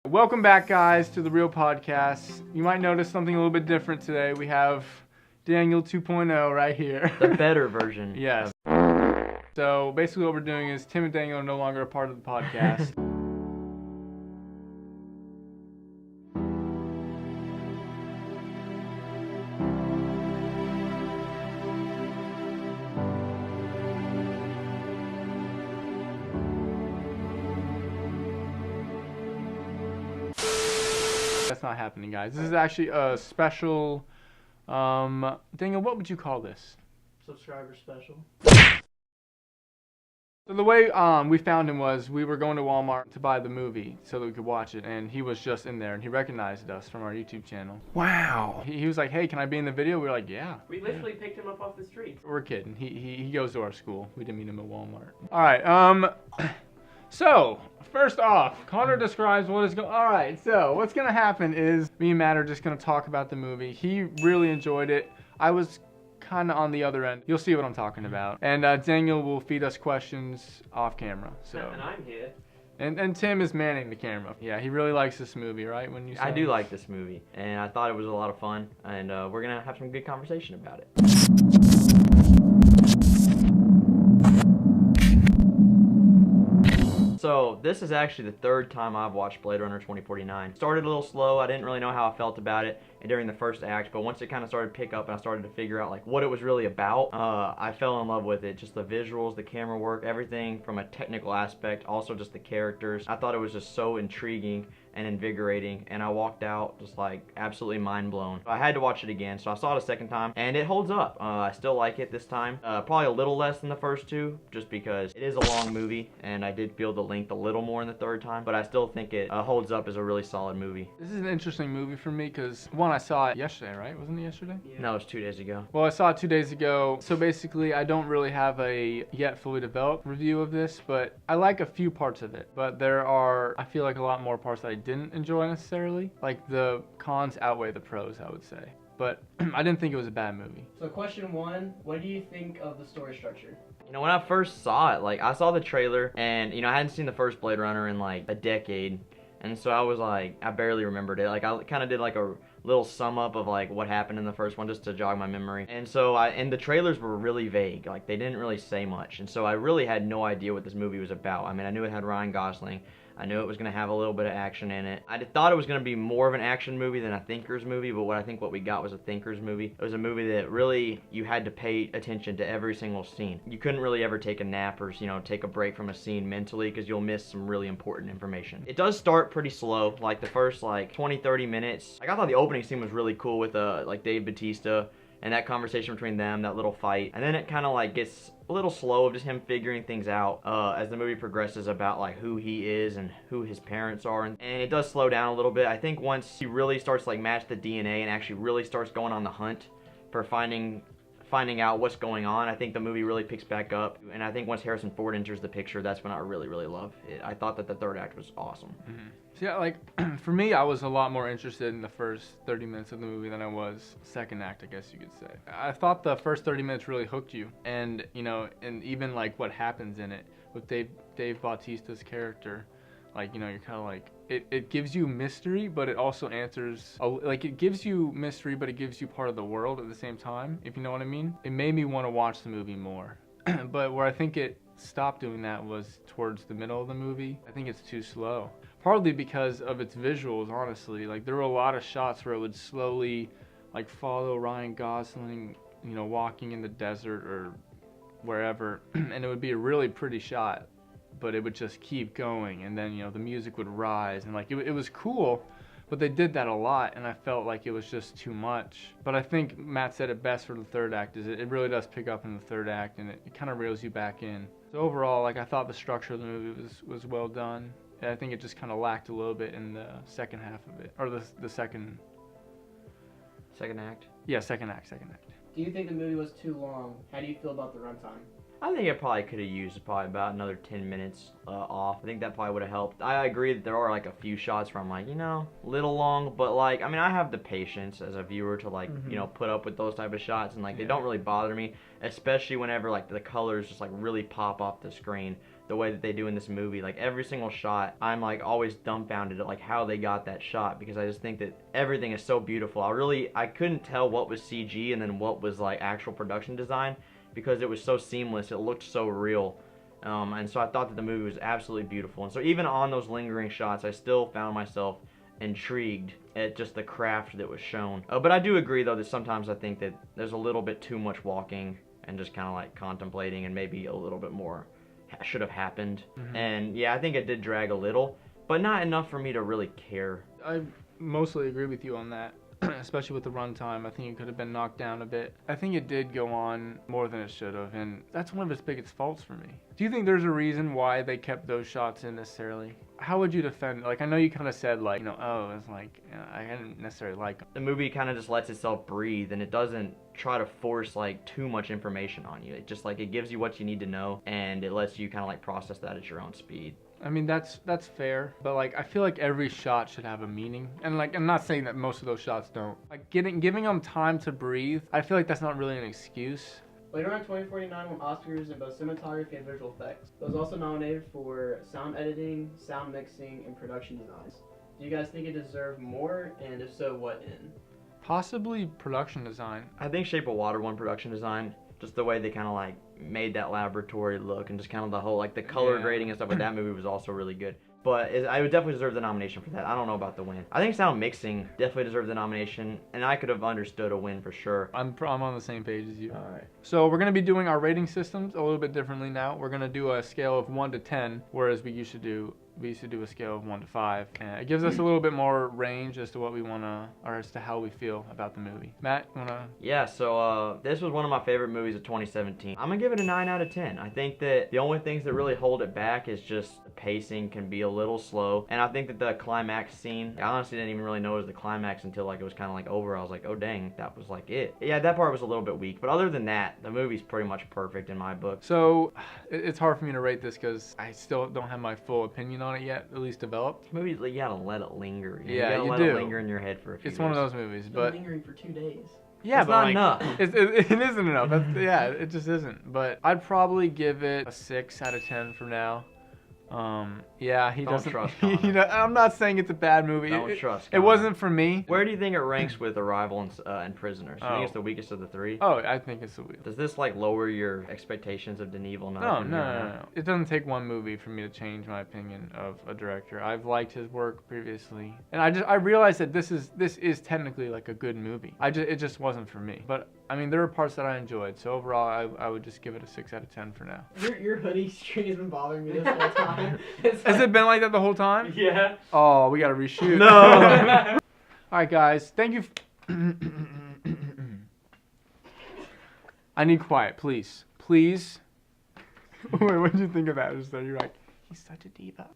Welcome back, guys, to The Real Podcast. You might notice something a little bit different today. We have Daniel 2.0 right here. The better version. Yes. So basically what we're doing is Tim and Daniel are no longer a part of the podcast. That's not happening, guys. This is actually a special, Daniel, what would you call this? Subscriber special. So the way we found him was we were going to Walmart to buy the movie so that we could watch it, and he was just in there, and he recognized us from our YouTube channel. Wow. He was like, hey, can I be in the video? We were like, yeah. We literally picked him up off the street. We're kidding. He goes to our school. We didn't meet him at Walmart. All right, so, first off, Connor describes what is going. All right, so what's going to happen is me and Matt are just going to talk about the movie. He really enjoyed it. I was kind of on the other end. You'll see what I'm talking about. And Daniel will feed us questions off camera. So. And I'm here. And Tim is manning the camera. Yeah, he really likes this movie, right? When you say I do like this movie, and I thought it was a lot of fun, and we're going to have some good conversation about it. So, this is actually the third time I've watched Blade Runner 2049. Started a little slow, I didn't really know how I felt about it during the first act, but once it kind of started to pick up and I started to figure out like what it was really about, I fell in love with it. Just the visuals, the camera work, everything from a technical aspect, also just the characters. I thought it was just so intriguing and invigorating, and I walked out just like absolutely mind blown. I had to watch it again, so I saw it a second time, and it holds up. I still like it this time. Probably a little less than the first two, just because it is a long movie, and I did feel the length a little more in the third time, but I still think it holds up as a really solid movie. This is an interesting movie for me because, one, I saw it yesterday, right? Wasn't it yesterday? Yeah. No, it was 2 days ago. Well, I saw it 2 days ago, so basically I don't really have a yet fully developed review of this, but I like a few parts of it. But there are, I feel like, a lot more parts that I didn't enjoy necessarily. Like, the cons outweigh the pros, I would say. But I didn't think it was a bad movie. So question one, what do you think of the story structure? You know, when I first saw it, like, I saw the trailer, and, you know, I hadn't seen the first Blade Runner in, like, a decade, and so I was, like, I barely remembered it. Like, I kind of did, like, a little sum up of, like, what happened in the first one, just to jog my memory. And so, and the trailers were really vague. Like, they didn't really say much, and so I really had no idea what this movie was about. I mean, I knew it had Ryan Gosling. I knew it was going to have a little bit of action in it. I thought it was going to be more of an action movie than a Thinkers movie, but what we got was a Thinkers movie. It was a movie that really, you had to pay attention to every single scene. You couldn't really ever take a nap or, you know, take a break from a scene mentally, because you'll miss some really important information. It does start pretty slow, like the first, like, 20-30 minutes. Like, I thought the opening scene was really cool with, like, Dave Bautista and that conversation between them, that little fight. And then it kind of, like, gets a little slow of just him figuring things out as the movie progresses about, like, who he is and who his parents are. And it does slow down a little bit. I think once he really starts to, like, match the DNA and actually really starts going on the hunt for finding out what's going on, I think the movie really picks back up. And I think once Harrison Ford enters the picture, that's when I really, really love it. I thought that the third act was awesome. Mm-hmm. So yeah, like, for me, I was a lot more interested in the first 30 minutes of the movie than I was second act, I guess you could say. I thought the first 30 minutes really hooked you, and, you know, and even, like, what happens in it with Dave Bautista's character, like, you know, you're kind of like, it gives you mystery, but it also answers, like, it gives you mystery, but it gives you part of the world at the same time, if you know what I mean. It made me want to watch the movie more, but where I think it stopped doing that was towards the middle of the movie. I think it's too slow. Partly because of its visuals, honestly. Like, there were a lot of shots where it would slowly, like, follow Ryan Gosling, you know, walking in the desert or wherever, and it would be a really pretty shot, but it would just keep going, and then, you know, the music would rise, and, like, it was cool, but they did that a lot, and I felt like it was just too much. But I think Matt said it best for the third act, is it really does pick up in the third act, and it kind of reels you back in. So overall, like, I thought the structure of the movie was well done. I think it just kind of lacked a little bit in the second half of it, or the second. Second act? Yeah, second act. Do you think the movie was too long? How do you feel about the runtime? I think it probably could have used probably about another 10 minutes off. I think that probably would have helped. I agree that there are, like, a few shots where I'm like, you know, little long, but, like, I mean, I have the patience as a viewer to, like, you know, put up with those type of shots, and, like, they don't really bother me, especially whenever, like, the colors just, like, really pop off the screen. the way that they do in this movie. Like every single shot, I'm like always dumbfounded at like how they got that shot, because I just think that everything is so beautiful. I couldn't tell what was CG and then what was like actual production design, because it was so seamless. It looked so real. And so I thought that the movie was absolutely beautiful. And so even on those lingering shots, I still found myself intrigued at just the craft that was shown. But I do agree though that sometimes I think that there's a little bit too much walking and just kind of like contemplating, and maybe a little bit more should have happened. And yeah, I think it did drag a little, but not enough for me to really care. I mostly agree with you on that. Especially with the runtime, I think it could have been knocked down a bit. I think it did go on more than it should have, and that's one of its biggest faults for me. Do you think there's a reason why they kept those shots in necessarily? How would you defend? Like, I know you kind of said, like, oh, it's like, I didn't necessarily like them. The movie kind of just lets itself breathe, and it doesn't try to force, like, too much information on you. It just, like, it gives you what you need to know, and it lets you kind of, like, process that at your own speed. I mean, that's fair, but like I feel like every shot should have a meaning, and like I'm not saying that most of those shots don't. Like giving them time to breathe, I feel like that's not really an excuse. Blade Runner 2049 won Oscars in both cinematography and visual effects. It was also nominated for sound editing, sound mixing, and production designs. Do you guys think it deserved more, and if so, what in? Possibly production design. I think Shape of Water won production design. Just the way they kind of like made that laboratory look, and just kind of the whole like the color grading and stuff with that movie was also really good. But I would definitely deserve the nomination for that. I don't know about the win. I think sound mixing definitely deserved the nomination, and I could have understood a win for sure. I'm on the same page as you. All right. So we're gonna be doing our rating systems a little bit differently now. We're gonna do a scale of 1 to 10, whereas we used to do a scale of 1 to 5. And it gives us a little bit more range as to what we wanna, or as to how we feel about the movie. Matt, wanna? Yeah, so this was one of my favorite movies of 2017. I'm gonna give it a 9 out of 10. I think that the only things that really hold it back is just the pacing can be a little slow, and I think that the climax scene, I honestly didn't even really know it was the climax until like it was kind of like over. I was like, oh dang, that was like it. Yeah, that part was a little bit weak, but other than that, the movie's pretty much perfect in my book. So it's hard for me to rate this because I still don't have my full opinion on it yet, at least developed. Movies, like, you gotta let it linger. Yeah, you gotta let it linger in your head for a few It's days. one of those movies, It's been but lingering for 2 days. yeah, It's but not like, enough. it isn't enough. Yeah, it just isn't. But I'd probably give it a 6 out of 10 for now. Yeah, he Don't doesn't. trust Connor. You know, I'm not saying it's a bad movie. Don't It trust It Connor. wasn't for me. Where do you think it ranks with Arrival and Prisoners? Do you Oh. think it's the weakest of the three? Oh, I think it's a weird. Does this like lower your expectations of Denis Villeneuve? No. It doesn't take one movie for me to change my opinion of a director. I've liked his work previously, and I realized that this is technically like a good movie. It just wasn't for me. But I mean, there were parts that I enjoyed. So overall, I would just give it a 6 out of 10 for now. Your hoodie string has been bothering me this whole time. It's Has like- it been like that the whole time? Yeah. Oh, we gotta reshoot. No. All right, guys. Thank you. I need quiet, please. Please. Wait, what did you think of that? Just you're like, he's such a diva.